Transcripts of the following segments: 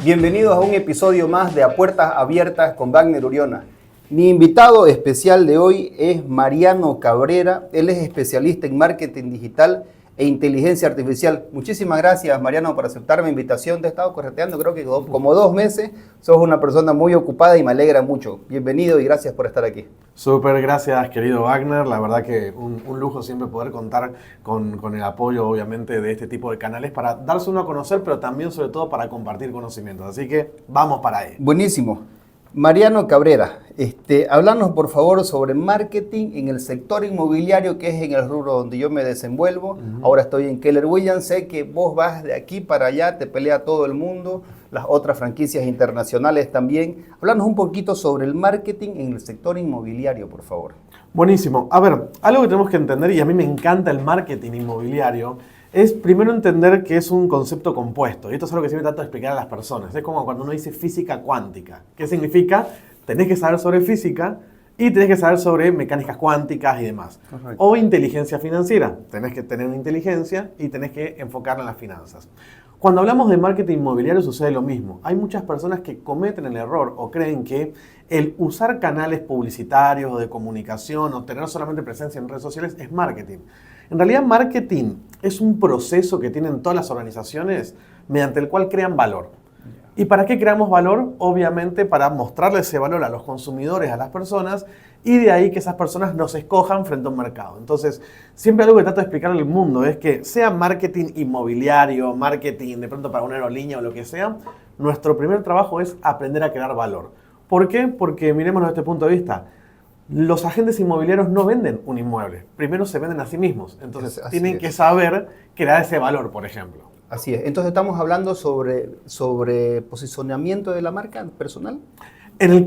Bienvenidos a un episodio más de A Puertas Abiertas con Wagner Uriona. Mi invitado especial de hoy es Mariano Cabrera. Él es especialista en marketing digital e inteligencia artificial. Muchísimas gracias, Mariano, por aceptar mi invitación. Te he estado correteando creo que como 2 meses. Sos una persona muy ocupada y me alegra mucho. Bienvenido y gracias por estar aquí. Súper, gracias querido Wagner. La verdad que un lujo siempre poder contar con el apoyo obviamente de este tipo de canales para darse uno a conocer, pero también sobre todo para compartir conocimientos. Así que vamos para ahí. Buenísimo. Mariano Cabrera, háblanos por favor sobre marketing en el sector inmobiliario, que es en el rubro donde yo me desenvuelvo. Ahora estoy en Keller Williams, sé que vos vas de aquí para allá, te pelea todo el mundo, las otras franquicias internacionales también. Háblanos un poquito sobre el marketing en el sector inmobiliario, por favor. Buenísimo. A ver, algo que tenemos que entender, y a mí me encanta el marketing inmobiliario, es primero entender que es un concepto compuesto. Y esto es algo que siempre trato de explicar a las personas. Es como cuando uno dice física cuántica. ¿Qué significa? Tenés que saber sobre física y tenés que saber sobre mecánicas cuánticas y demás. Correcto. O inteligencia financiera. Tenés que tener una inteligencia y tenés que enfocarla en las finanzas. Cuando hablamos de marketing inmobiliario sucede lo mismo. Hay muchas personas que cometen el error o creen que el usar canales publicitarios o de comunicación o tener solamente presencia en redes sociales es marketing. En realidad, marketing es un proceso que tienen todas las organizaciones mediante el cual crean valor. ¿Y para qué creamos valor? Obviamente para mostrarle ese valor a los consumidores, a las personas, y de ahí que esas personas nos escojan frente a un mercado. Entonces, siempre algo que trato de explicarle al mundo es que sea marketing inmobiliario, marketing de pronto para una aerolínea o lo que sea, nuestro primer trabajo es aprender a crear valor. ¿Por qué? Porque miremoslo desde este punto de vista. Los agentes inmobiliarios no venden un inmueble, primero se venden a sí mismos, entonces tienen que saber crear ese valor, por ejemplo. Así es, entonces estamos hablando sobre posicionamiento de la marca personal.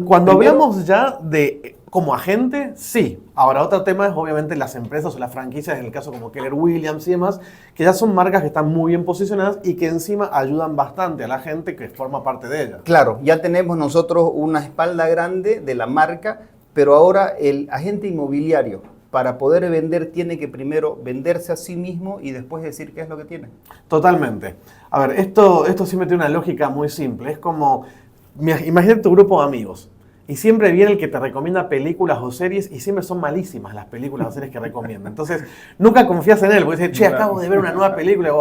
Cuando hablamos ya de como agente, sí. Ahora, otro tema es obviamente las empresas o las franquicias, en el caso como Keller Williams y demás, que ya son marcas que están muy bien posicionadas y que encima ayudan bastante a la gente que forma parte de ellas. Claro, ya tenemos nosotros una espalda grande de la marca, pero ahora el agente inmobiliario, para poder vender, tiene que primero venderse a sí mismo y después decir qué es lo que tiene. Totalmente. A ver, esto siempre tiene una lógica muy simple. Es como, imagínate tu grupo de amigos y siempre viene el que te recomienda películas o series y siempre son malísimas las películas o series que recomienda. Entonces, nunca confías en él porque dices, che, acabo de ver una nueva película,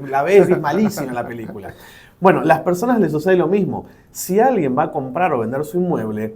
la ves y es malísima la película. Bueno, las personas les sucede lo mismo. Si alguien va a comprar o vender su inmueble,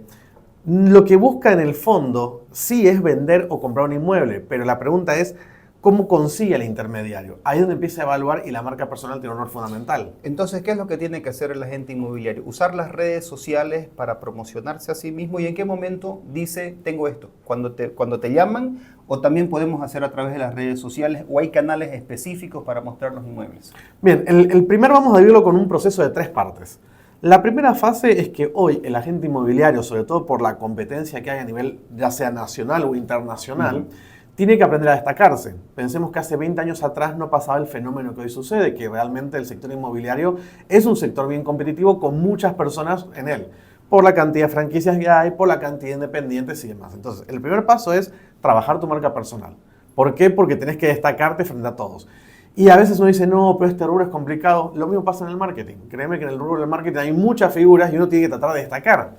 lo que busca en el fondo sí es vender o comprar un inmueble, pero la pregunta es ¿cómo consigue el intermediario? Ahí es donde empieza a evaluar y la marca personal tiene un rol fundamental. Entonces, ¿qué es lo que tiene que hacer el agente inmobiliario? Usar las redes sociales para promocionarse a sí mismo. ¿Y en qué momento dice, tengo esto? Cuando te llaman, o también podemos hacer a través de las redes sociales, o hay canales específicos para mostrar los inmuebles. Bien, el primero vamos a dividirlo con un proceso de 3 partes. La primera fase es que hoy el agente inmobiliario, sobre todo por la competencia que hay a nivel ya sea nacional o internacional, tiene que aprender a destacarse. Pensemos que hace 20 años atrás no pasaba el fenómeno que hoy sucede, que realmente el sector inmobiliario es un sector bien competitivo con muchas personas en él, por la cantidad de franquicias que hay, por la cantidad de independientes y demás. Entonces, el primer paso es trabajar tu marca personal. ¿Por qué? Porque tenés que destacarte frente a todos. Y a veces uno dice, no, pero este rubro es complicado. Lo mismo pasa en el marketing. Créeme que en el rubro del marketing hay muchas figuras y uno tiene que tratar de destacar.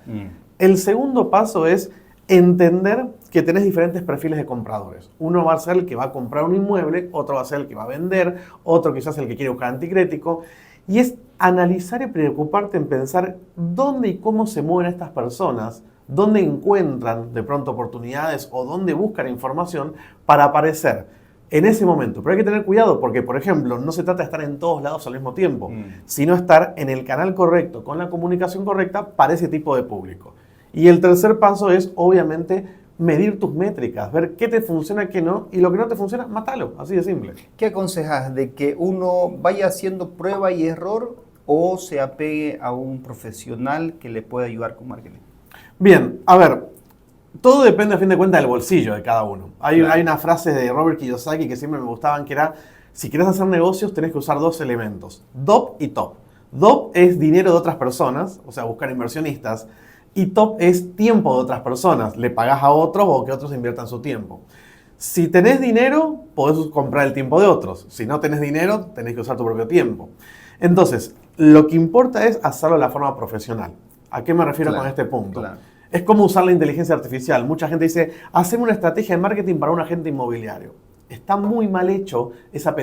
El segundo paso es entender que tenés diferentes perfiles de compradores. Uno va a ser el que va a comprar un inmueble, otro va a ser el que va a vender, otro quizás el que quiere buscar anticrético. Y es analizar y preocuparte en pensar dónde y cómo se mueven estas personas, dónde encuentran de pronto oportunidades o dónde buscan información para aparecer en ese momento. Pero hay que tener cuidado porque, por ejemplo, no se trata de estar en todos lados al mismo tiempo, sino estar en el canal correcto, con la comunicación correcta para ese tipo de público. Y el tercer paso es, obviamente, medir tus métricas, ver qué te funciona, qué no, y lo que no te funciona, mátalo, así de simple. ¿Qué aconsejas? ¿De que uno vaya haciendo prueba y error o se apegue a un profesional que le pueda ayudar con marketing? Bien, a ver, todo depende a fin de cuentas del bolsillo de cada uno. Hay una frase de Robert Kiyosaki que siempre me gustaban que era, si quieres hacer negocios tenés que usar 2 elementos, DOP y TOP. DOP es dinero de otras personas, o sea, buscar inversionistas, y TOP es tiempo de otras personas, le pagás a otros o que otros inviertan su tiempo. Si tenés dinero, podés comprar el tiempo de otros. Si no tenés dinero, tenés que usar tu propio tiempo. Entonces, lo que importa es hacerlo de la forma profesional. ¿A qué me refiero con este punto? Claro. Es como usar la inteligencia artificial. Mucha gente dice, hacemos una estrategia de marketing para un agente inmobiliario. Está muy mal hecha esa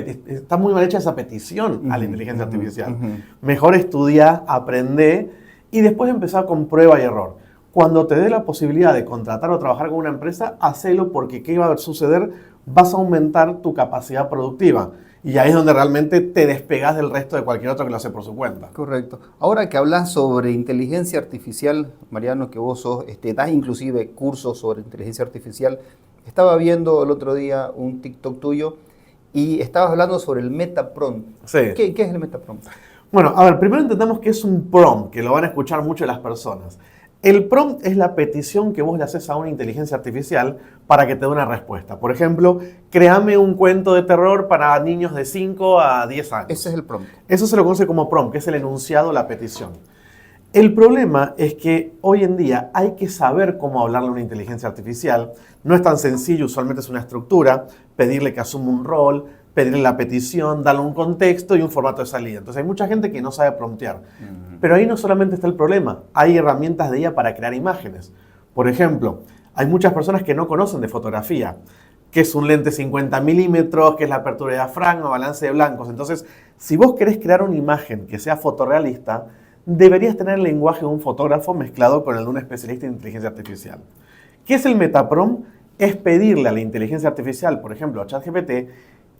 petición a la inteligencia artificial. Mejor estudia, aprende y después empezar con prueba y error. Cuando te dé la posibilidad de contratar o trabajar con una empresa, hacelo porque ¿qué va a suceder? Vas a aumentar tu capacidad productiva. Y ahí es donde realmente te despegas del resto de cualquier otro que lo hace por su cuenta. Correcto. Ahora que hablas sobre inteligencia artificial, Mariano, que vos sos, das inclusive cursos sobre inteligencia artificial, estaba viendo el otro día un TikTok tuyo y estabas hablando sobre el meta prompt. Sí. ¿Qué es el meta prompt? Bueno, a ver, primero entendamos qué es un prompt, que lo van a escuchar mucho las personas. El prompt es la petición que vos le haces a una inteligencia artificial para que te dé una respuesta. Por ejemplo, créame un cuento de terror para niños de 5 a 10 años. Ese es el prompt. Eso se lo conoce como prompt, que es el enunciado, la petición. El problema es que hoy en día hay que saber cómo hablarle a una inteligencia artificial. No es tan sencillo, usualmente es una estructura, pedirle que asuma un rol, pedirle la petición, darle un contexto y un formato de salida. Entonces hay mucha gente que no sabe promptear. Pero ahí no solamente está el problema, hay herramientas de IA para crear imágenes. Por ejemplo, hay muchas personas que no conocen de fotografía, que es un lente 50 milímetros, que es la apertura de diafragma, balance de blancos. Entonces, si vos querés crear una imagen que sea fotorrealista, deberías tener el lenguaje de un fotógrafo mezclado con el de un especialista en inteligencia artificial. ¿Qué es el metaprompt? Es pedirle a la inteligencia artificial, por ejemplo a ChatGPT,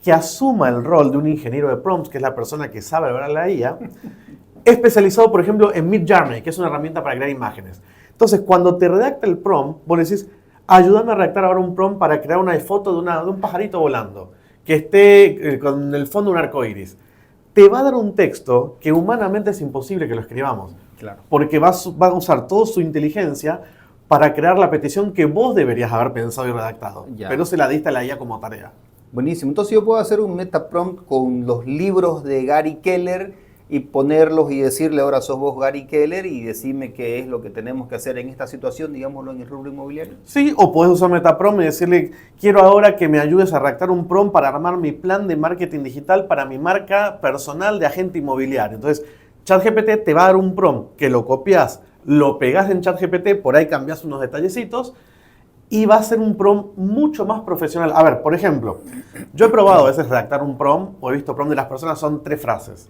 que asuma el rol de un ingeniero de prompts, que es la persona que sabe hablar a la IA, especializado, por ejemplo, en Midjourney, que es una herramienta para crear imágenes. Entonces, cuando te redacta el prompt, vos le decís, ayúdame a redactar ahora un prompt para crear una foto de un pajarito volando, que esté con el fondo de un arco iris. Te va a dar un texto que humanamente es imposible que lo escribamos. Claro. Porque va a usar toda su inteligencia para crear la petición que vos deberías haber pensado y redactado. Ya. Pero se la diste a la IA como tarea. Buenísimo. Entonces yo puedo hacer un meta prompt con los libros de Gary Keller y ponerlos y decirle, ahora sos vos Gary Keller, y decirme qué es lo que tenemos que hacer en esta situación, digámoslo, en el rubro inmobiliario. Sí, o podés usar Metaprompt y decirle, quiero ahora que me ayudes a redactar un prompt para armar mi plan de marketing digital para mi marca personal de agente inmobiliario. Entonces, ChatGPT te va a dar un prompt que lo copias, lo pegás en ChatGPT, por ahí cambias unos detallecitos y va a ser un prompt mucho más profesional. A ver, por ejemplo, yo he probado a veces redactar un prompt, o he visto prompt de las personas, son 3 frases.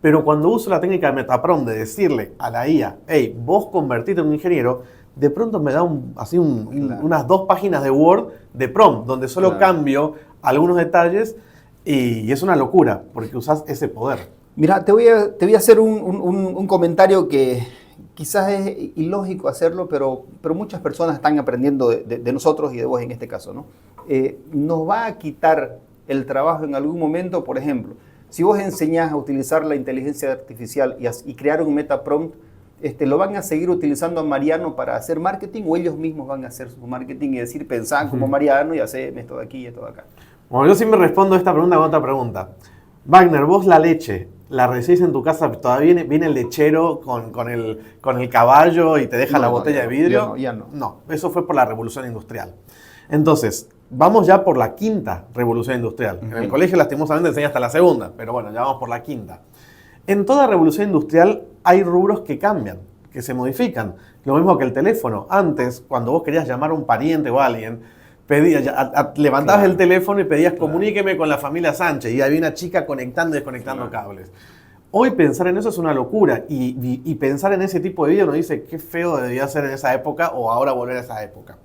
Pero cuando uso la técnica de Metaprompt de decirle a la IA, hey, vos convertite en un ingeniero, de pronto me da unas 2 páginas de Word de prompt, donde solo cambio algunos detalles y es una locura, porque usás ese poder. Mira, te voy a hacer un comentario que quizás es ilógico hacerlo, pero muchas personas están aprendiendo de nosotros y de vos en este caso, ¿no? Nos va a quitar el trabajo en algún momento. Por ejemplo, si vos enseñás a utilizar la inteligencia artificial y crear un meta prompt, ¿lo van a seguir utilizando a Mariano para hacer marketing o ellos mismos van a hacer su marketing y decir, pensá como Mariano y hacé esto de aquí y esto de acá? Bueno, yo siempre respondo esta pregunta con otra pregunta. Wagner, vos la leche, ¿la recibís en tu casa? ¿Todavía viene el lechero con el caballo y te deja la botella de vidrio? Ya no. No, eso fue por la revolución industrial. Entonces, vamos ya por la 5ª revolución industrial. En el colegio lastimosamente enseña hasta la 2ª, pero bueno, ya vamos por la 5ª. En toda revolución industrial hay rubros que cambian, que se modifican. Lo mismo que el teléfono. Antes, cuando vos querías llamar a un pariente o a alguien, levantabas el teléfono y pedías comuníqueme con la familia Sánchez y había una chica conectando y desconectando cables. Hoy pensar en eso es una locura y pensar en ese tipo de vida nos dice qué feo debía ser en esa época o ahora volver a esa época.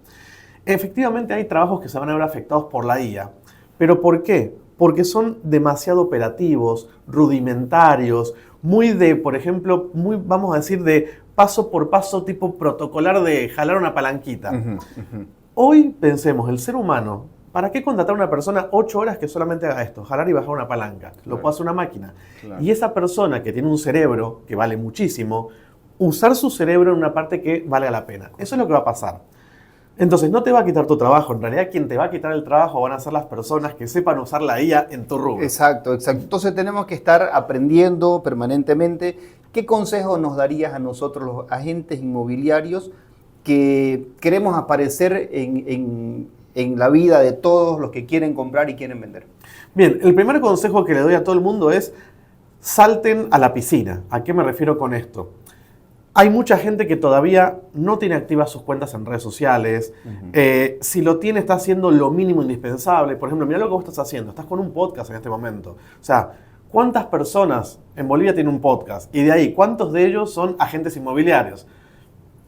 Efectivamente hay trabajos que se van a ver afectados por la IA, pero ¿por qué? Porque son demasiado operativos, rudimentarios, por ejemplo, vamos a decir, de paso por paso tipo protocolar de jalar una palanquita. Hoy pensemos, el ser humano, ¿para qué contratar a una persona 8 horas que solamente haga esto? Jalar y bajar una palanca. Claro. Lo puede hacer una máquina. Claro. Y esa persona que tiene un cerebro que vale muchísimo, usar su cerebro en una parte que valga la pena. Eso es lo que va a pasar. Entonces, no te va a quitar tu trabajo. En realidad, quien te va a quitar el trabajo van a ser las personas que sepan usar la IA en tu rubro. Exacto. Entonces, tenemos que estar aprendiendo permanentemente. ¿Qué consejo nos darías a nosotros, los agentes inmobiliarios, que queremos aparecer en la vida de todos los que quieren comprar y quieren vender? Bien, el primer consejo que le doy a todo el mundo es salten a la piscina. ¿A qué me refiero con esto? Hay mucha gente que todavía no tiene activas sus cuentas en redes sociales. Si lo tiene, está haciendo lo mínimo indispensable. Por ejemplo, mira lo que vos estás haciendo. Estás con un podcast en este momento. O sea, ¿cuántas personas en Bolivia tienen un podcast? Y de ahí, ¿cuántos de ellos son agentes inmobiliarios?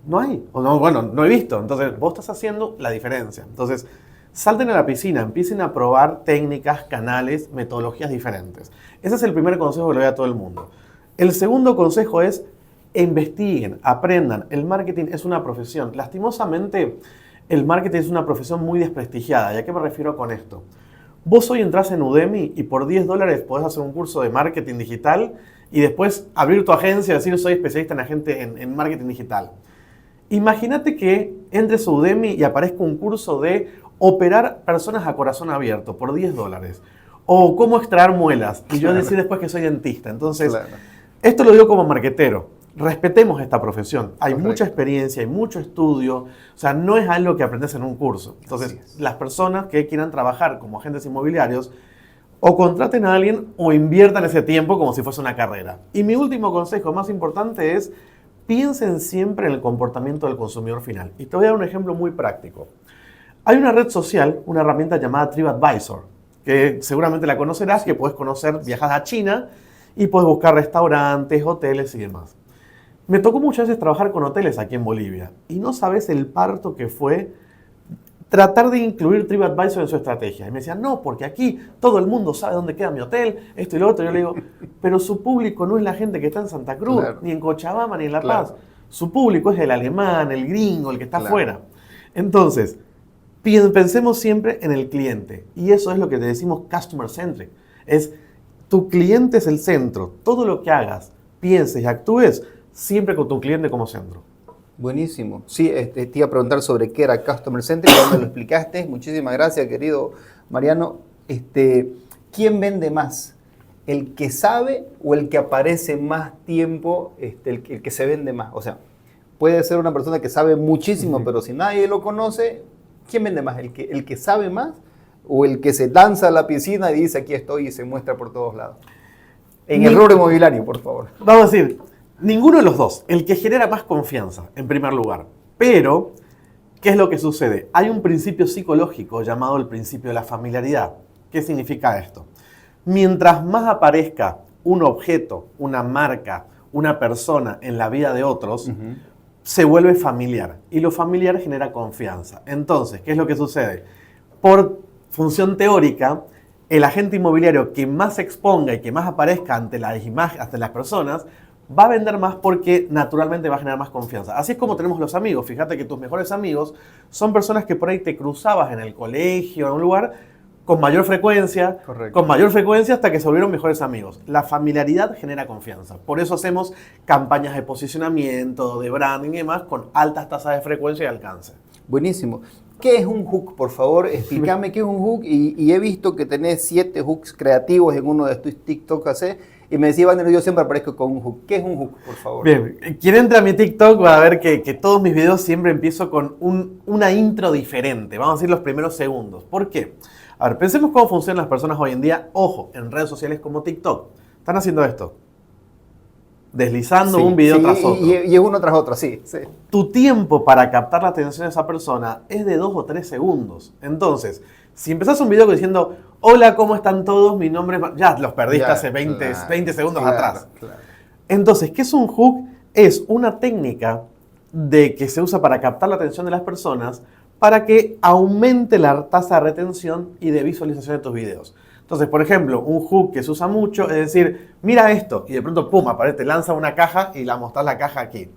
No hay. O no, bueno, no he visto. Entonces, vos estás haciendo la diferencia. Entonces, salten a la piscina, empiecen a probar técnicas, canales, metodologías diferentes. Ese es el primer consejo que le doy a todo el mundo. El segundo consejo es: investiguen, aprendan. El marketing es una profesión. Lastimosamente, el marketing es una profesión muy desprestigiada. ¿Y a qué me refiero con esto? Vos hoy entras en Udemy y por $10 podés hacer un curso de marketing digital y después abrir tu agencia y decir: soy especialista en marketing digital. Imagínate que entres a Udemy y aparezca un curso de operar personas a corazón abierto por $10. O cómo extraer muelas. Y yo decir después que soy dentista. Entonces, esto lo digo como marketero. Respetemos esta profesión. Hay mucha experiencia, hay mucho estudio. O sea, no es algo que aprendes en un curso. Entonces, las personas que quieran trabajar como agentes inmobiliarios o contraten a alguien o inviertan ese tiempo como si fuese una carrera. Y mi último consejo más importante es: piensen siempre en el comportamiento del consumidor final. Y te voy a dar un ejemplo muy práctico. Hay una red social, una herramienta llamada TripAdvisor, que seguramente la conocerás, que puedes conocer, viajas a China y puedes buscar restaurantes, hoteles y demás. Me tocó muchas veces trabajar con hoteles aquí en Bolivia y no sabes el parto que fue tratar de incluir TripAdvisor en su estrategia. Y me decían: no, porque aquí todo el mundo sabe dónde queda mi hotel, esto y lo otro. Yo le digo: pero su público no es la gente que está en Santa Cruz, ni en Cochabamba, ni en La Paz. Su público es el alemán, el gringo, el que está afuera. Entonces, pensemos siempre en el cliente. Y eso es lo que le decimos customer centric. Es: tu cliente es el centro. Todo lo que hagas, pienses y actúes, siempre con tu cliente como centro. Buenísimo. Sí, te iba a preguntar sobre qué era Customer Centric, ya me lo explicaste. Muchísimas gracias, querido Mariano. ¿Quién vende más? ¿El que sabe o el que aparece más tiempo, el que se vende más? O sea, puede ser una persona que sabe muchísimo, pero si nadie lo conoce, ¿quién vende más? ¿El que sabe más o el que se lanza a la piscina y dice: aquí estoy, y se muestra por todos lados? En el rubro inmobiliario, por favor. Vamos a decir, ninguno de los dos. El que genera más confianza, en primer lugar. Pero, ¿qué es lo que sucede? Hay un principio psicológico llamado el principio de la familiaridad. ¿Qué significa esto? Mientras más aparezca un objeto, una marca, una persona en la vida de otros, se vuelve familiar. Y lo familiar genera confianza. Entonces, ¿qué es lo que sucede? Por función teórica, el agente inmobiliario que más se exponga y que más aparezca ante las personas va a vender más porque naturalmente va a generar más confianza. Así es como tenemos los amigos. Fíjate que tus mejores amigos son personas que por ahí te cruzabas en el colegio, en un lugar, con mayor frecuencia, hasta que se volvieron mejores amigos. La familiaridad genera confianza. Por eso hacemos campañas de posicionamiento, de branding y demás, con altas tasas de frecuencia y alcance. Buenísimo. ¿Qué es un hook? Por favor, explícame qué es un hook. Y he visto que tenés 7 hooks creativos en uno de tus TikTok hace. Y me decía: Wagner, yo siempre aparezco con un hook. ¿Qué es un hook, por favor? Bien, quien entra a mi TikTok va a ver que todos mis videos siempre empiezo con una intro diferente. Vamos a decir los primeros segundos. ¿Por qué? A ver, pensemos cómo funcionan las personas hoy en día. Ojo, en redes sociales como TikTok. Están haciendo esto. Deslizando un video tras otro. Y es uno tras otro, sí. Tu tiempo para captar la atención de esa persona es de 2 o 3 segundos. Entonces, si empezás un video diciendo: hola, ¿cómo están todos? Mi nombre es... Ya los perdiste hace 20 segundos atrás. Claro. Entonces, ¿qué es un hook? Es una técnica que se usa para captar la atención de las personas para que aumente la tasa de retención y de visualización de tus videos. Entonces, por ejemplo, un hook que se usa mucho es decir: mira esto, y de pronto, pum, aparece, te lanza una caja y la mostrás la caja aquí.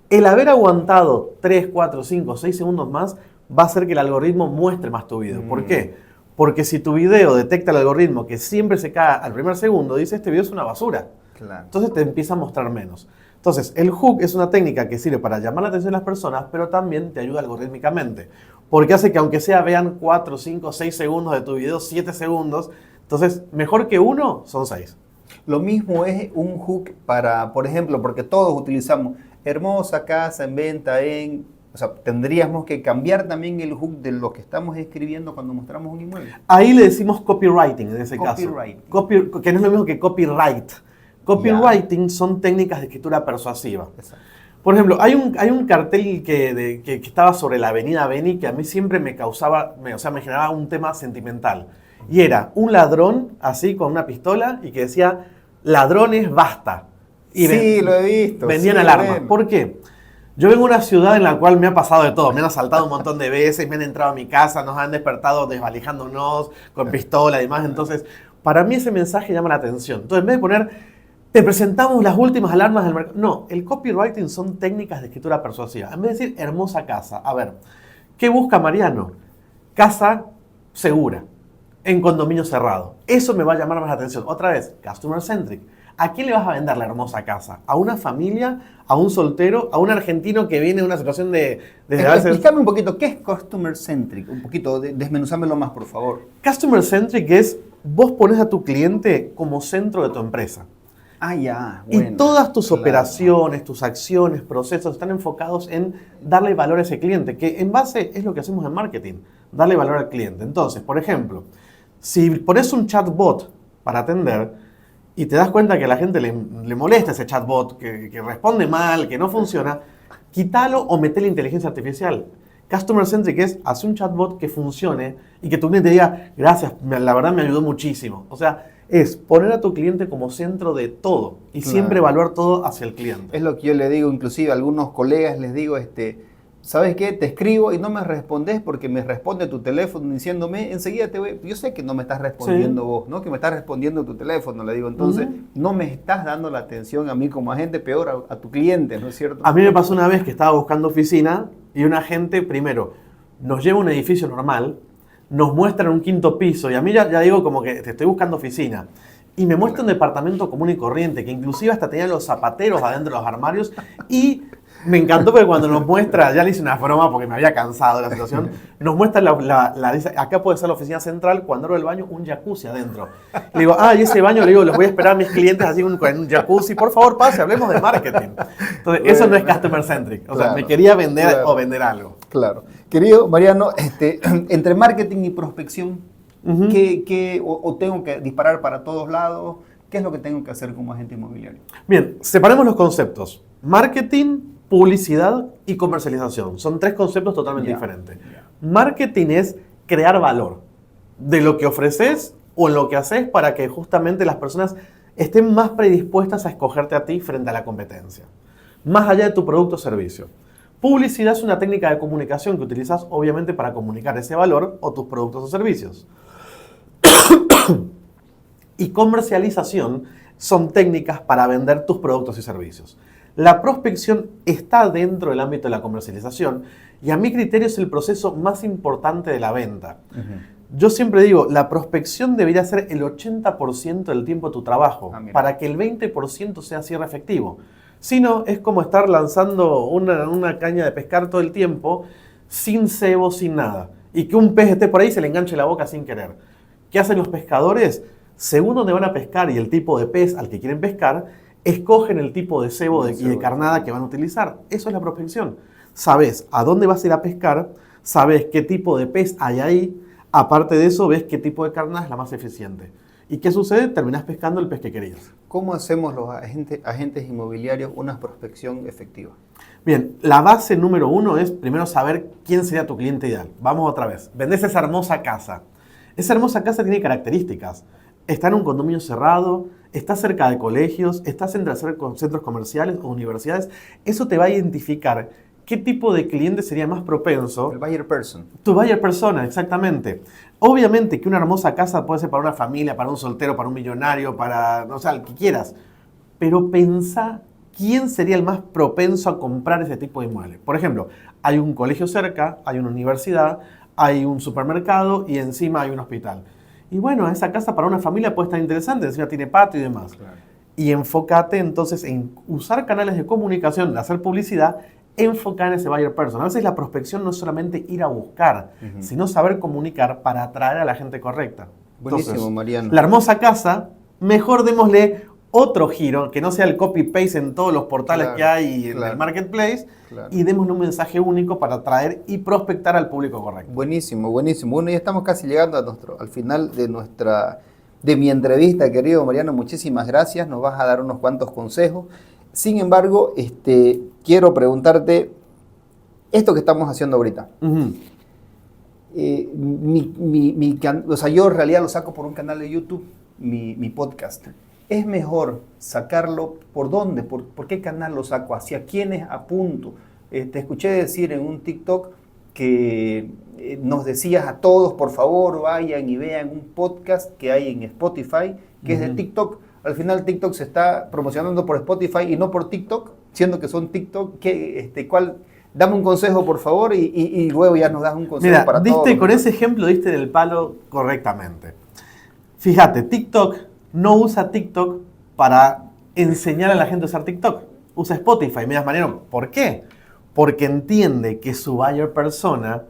El haber aguantado 3, 4, 5, 6 segundos más va a hacer que el algoritmo muestre más tu video. ¿Por qué? Porque si tu video detecta el algoritmo que siempre se cae al primer segundo, dice: este video es una basura. Claro. Entonces te empieza a mostrar menos. Entonces, el hook es una técnica que sirve para llamar la atención de las personas, pero también te ayuda algorítmicamente. Porque hace que aunque sea vean 4, 5, 6 segundos de tu video, 7 segundos, entonces mejor que uno son 6. Lo mismo es un hook para, por ejemplo, porque todos utilizamos hermosa casa en venta en... O sea, tendríamos que cambiar también el hook de lo que estamos escribiendo cuando mostramos un inmueble. Ahí le decimos copywriting en ese caso. Que no es lo mismo que copyright. Copywriting son técnicas de escritura persuasiva. Exacto. Por ejemplo, hay un cartel que estaba sobre la avenida Beni que a mí siempre me causaba, me generaba un tema sentimental. Y era un ladrón así con una pistola y que decía, ladrones, basta. Y Sí, lo he visto. vendían sí, alarmas. bueno. ¿Por qué? Yo vengo de una ciudad en la cual me ha pasado de todo. Me han asaltado un montón de veces, me han entrado a mi casa, nos han despertado desvalijándonos con pistola y demás. Entonces, para mí ese mensaje llama la atención. Entonces, en vez de poner, te presentamos las últimas alarmas del mercado. No, el copywriting son técnicas de escritura persuasiva. En vez de decir hermosa casa, a ver, ¿qué busca Mariano? Casa segura, en condominio cerrado. Eso me va a llamar más la atención. Otra vez, customer centric. ¿A quién le vas a vender la hermosa casa? ¿A una familia? ¿A un soltero? ¿A un argentino que viene de una situación de Explícame un poquito, ¿qué es Customer Centric? Un poquito, desmenuzámelo más, por favor. Customer centric es, vos pones a tu cliente como centro de tu empresa. Ah, ya, bueno. Y todas tus claro. operaciones, tus acciones, procesos están enfocados en darle valor a ese cliente, que en base es lo que hacemos en marketing, darle valor al cliente. Entonces, por ejemplo, si pones un chatbot para atender y te das cuenta que a la gente le molesta ese chatbot, que responde mal, que no funciona, quítalo o metele inteligencia artificial. Customer Centric es hacer un chatbot que funcione y que tu cliente diga, gracias, la verdad me ayudó muchísimo. O sea, es poner a tu cliente como centro de todo y Claro. siempre evaluar todo hacia el cliente. Es lo que yo le digo, inclusive a algunos colegas les digo, ¿sabes qué? Te escribo y no me respondes porque me responde tu teléfono diciéndome, enseguida te voy... Yo sé que no me estás respondiendo vos, ¿no? Que me estás respondiendo tu teléfono, le digo. Entonces, no me estás dando la atención a mí como agente, peor a tu cliente, ¿no es cierto? A mí me pasó una vez que estaba buscando oficina y un agente, primero, nos lleva a un edificio normal, nos muestra un quinto piso y a mí ya digo como que te estoy buscando oficina. Y me muestra un departamento común y corriente, que inclusive hasta tenía los zapateros adentro de los armarios. Y me encantó porque cuando nos muestra, ya le hice una broma porque me había cansado de la situación, nos muestra dice, acá puede ser la oficina central, cuando abro el baño, un jacuzzi adentro. Le digo, y ese baño, le digo, los voy a esperar a mis clientes así con un jacuzzi, por favor pase, hablemos de marketing. Entonces, eso no es customer centric, o sea, Claro, me quería vender claro. o vender algo. Claro. Querido Mariano, entre marketing y prospección, Ujú. o tengo que disparar para todos lados? ¿Qué es lo que tengo que hacer como agente inmobiliario? Bien, separemos los conceptos. Marketing, publicidad y comercialización. Son tres conceptos totalmente Ya. diferentes. Marketing es crear valor de lo que ofreces o en lo que haces para que justamente las personas estén más predispuestas a escogerte a ti frente a la competencia. Más allá de tu producto o servicio. Publicidad es una técnica de comunicación que utilizas obviamente para comunicar ese valor o tus productos o servicios. Y comercialización son técnicas para vender tus productos y servicios. La prospección está dentro del ámbito de la comercialización y a mi criterio es el proceso más importante de la venta. Yo siempre digo, la prospección debería ser el 80% del tiempo de tu trabajo mira. para que el 20% sea cierre efectivo. Si no, es como estar lanzando una caña de pescar todo el tiempo sin cebo, sin nada. Y que un pez esté por ahí y se le enganche la boca sin querer. ¿Qué hacen los pescadores? Según dónde van a pescar y el tipo de pez al que quieren pescar, escogen el tipo de cebo y de carnada que van a utilizar. Eso es la prospección. Sabes a dónde vas a ir a pescar, sabes qué tipo de pez hay ahí, aparte de eso ves qué tipo de carnada es la más eficiente. ¿Y qué sucede? Terminás pescando el pez que querías. ¿Cómo hacemos los agentes inmobiliarios una prospección efectiva? Bien, la base número uno es primero saber quién sería tu cliente ideal. Vamos otra vez. Vendés esa hermosa casa. Esa hermosa casa tiene características. Está en un condominio cerrado, está cerca de colegios, está cerca de centros comerciales o universidades. Eso te va a identificar qué tipo de cliente sería más propenso. El buyer person. Tu buyer persona, exactamente. Obviamente que una hermosa casa puede ser para una familia, para un soltero, para un millonario, para, o sea, el que quieras. Pero pensá quién sería el más propenso a comprar ese tipo de inmueble. Por ejemplo, hay un colegio cerca, hay una universidad, hay un supermercado y encima hay un hospital. Y bueno, esa casa para una familia puede estar interesante, encima tiene patio y demás. Claro. Y enfócate entonces en usar canales de comunicación, de hacer publicidad, enfocar en ese buyer person. A veces la prospección no es solamente ir a buscar, sino saber comunicar para atraer a la gente correcta. Buenísimo, Entonces, Mariano. la hermosa casa, mejor démosle otro giro, que no sea el copy-paste en todos los portales Claro, que hay en claro. el marketplace, Claro. y démosle un mensaje único para atraer y prospectar al público correcto. Buenísimo, buenísimo. Bueno, ya estamos casi llegando al final de de mi entrevista, querido Mariano. Muchísimas gracias, nos vas a dar unos cuantos consejos. Sin embargo, quiero preguntarte esto que estamos haciendo ahorita. Ujú. O sea, yo en realidad lo saco por un canal de YouTube, mi podcast. ¿Es mejor sacarlo por dónde? ¿Por qué canal lo saco? ¿Hacia quiénes apunto? Te escuché decir en un TikTok que nos decías a todos, por favor, vayan y vean un podcast que hay en Spotify, que es de TikTok. Al final TikTok se está promocionando por Spotify y no por TikTok, siendo que son TikTok. Dame un consejo, por favor, y luego ya nos das un consejo para todos. Mira, con ese ejemplo diste en el palo correctamente. Fíjate, TikTok no usa TikTok para enseñar a la gente a usar TikTok. Usa Spotify. Me das, Mariano, ¿por qué? Porque entiende que su buyer persona,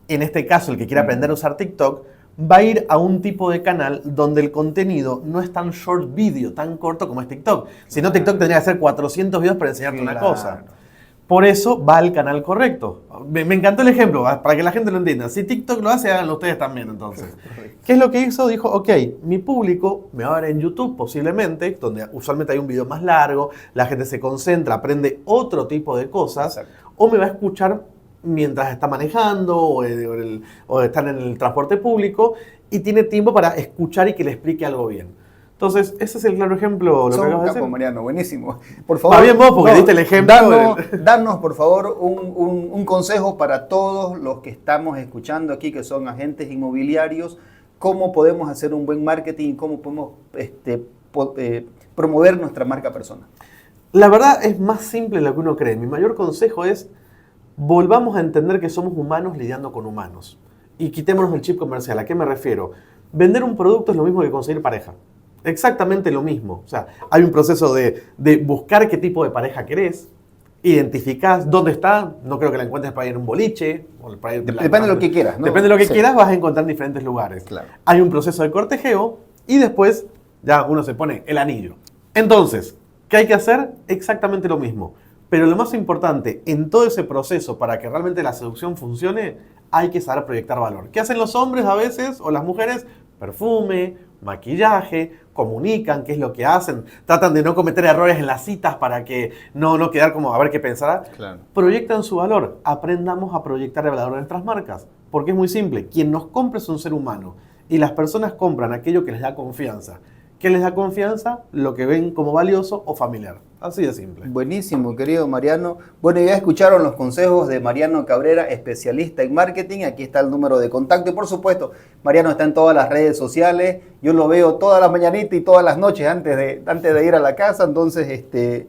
en este caso el que quiere aprender a usar TikTok, va a ir a un tipo de canal donde el contenido no es tan short video, tan corto como es TikTok. Si no, TikTok tendría que hacer 400 videos para enseñarte una cosa. Por eso va al canal correcto. Me encantó el ejemplo, para que la gente lo entienda. Si TikTok lo hace, háganlo ustedes también entonces. ¿Qué es lo que hizo? Dijo, ok, mi público me va a ver en YouTube posiblemente, donde usualmente hay un video más largo, la gente se concentra, aprende otro tipo de cosas, o me va a escuchar mientras está manejando o están en el transporte público y tiene tiempo para escuchar y que le explique algo bien. Entonces, ese es el claro ejemplo. Lo que acabas de decir. Mariano, buenísimo. Por favor, va bien vos porque diste el ejemplo. Danos, por favor, un consejo para todos los que estamos escuchando aquí, que son agentes inmobiliarios, cómo podemos hacer un buen marketing y cómo podemos promover nuestra marca personal. La verdad es más simple de lo que uno cree. Mi mayor consejo es, volvamos a entender que somos humanos lidiando con humanos. Y quitémonos el chip comercial. ¿A qué me refiero? Vender un producto es lo mismo que conseguir pareja. Exactamente lo mismo. O sea, hay un proceso de buscar qué tipo de pareja querés, identificás dónde está, no creo que la encuentres para ir a un boliche. Depende de lo que quieras, ¿no? Depende de lo que quieras, vas a encontrar en diferentes lugares. Claro. Hay un proceso de cortejeo y después ya uno se pone el anillo. Entonces, ¿qué hay que hacer? Exactamente lo mismo. Pero lo más importante, en todo ese proceso, para que realmente la seducción funcione, hay que saber proyectar valor. ¿Qué hacen los hombres a veces o las mujeres? Perfume, maquillaje, comunican qué es lo que hacen, tratan de no cometer errores en las citas para que no quedar como a ver qué pensará. Claro. Proyectan su valor, aprendamos a proyectar el valor de nuestras marcas, porque es muy simple, quien nos compra es un ser humano y las personas compran aquello que les da confianza. ¿Qué les da confianza? Lo que ven como valioso o familiar. Así de simple. Buenísimo, querido Mariano. Bueno, ya escucharon los consejos de Mariano Cabrera, especialista en marketing. Aquí está el número de contacto. Y por supuesto, Mariano está en todas las redes sociales. Yo lo veo todas las mañanitas y todas las noches antes de ir a la casa. Entonces,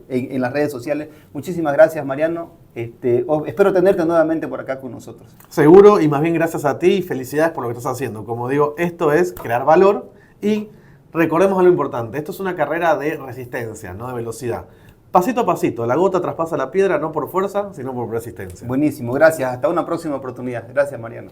en las redes sociales. Muchísimas gracias, Mariano. Espero tenerte nuevamente por acá con nosotros. Seguro, y más bien gracias a ti y felicidades por lo que estás haciendo. Como digo, esto es crear valor y recordemos algo importante. Esto es una carrera de resistencia, no de velocidad. Pasito a pasito, la gota traspasa la piedra no por fuerza, sino por resistencia. Buenísimo, gracias. Hasta una próxima oportunidad. Gracias, Mariano.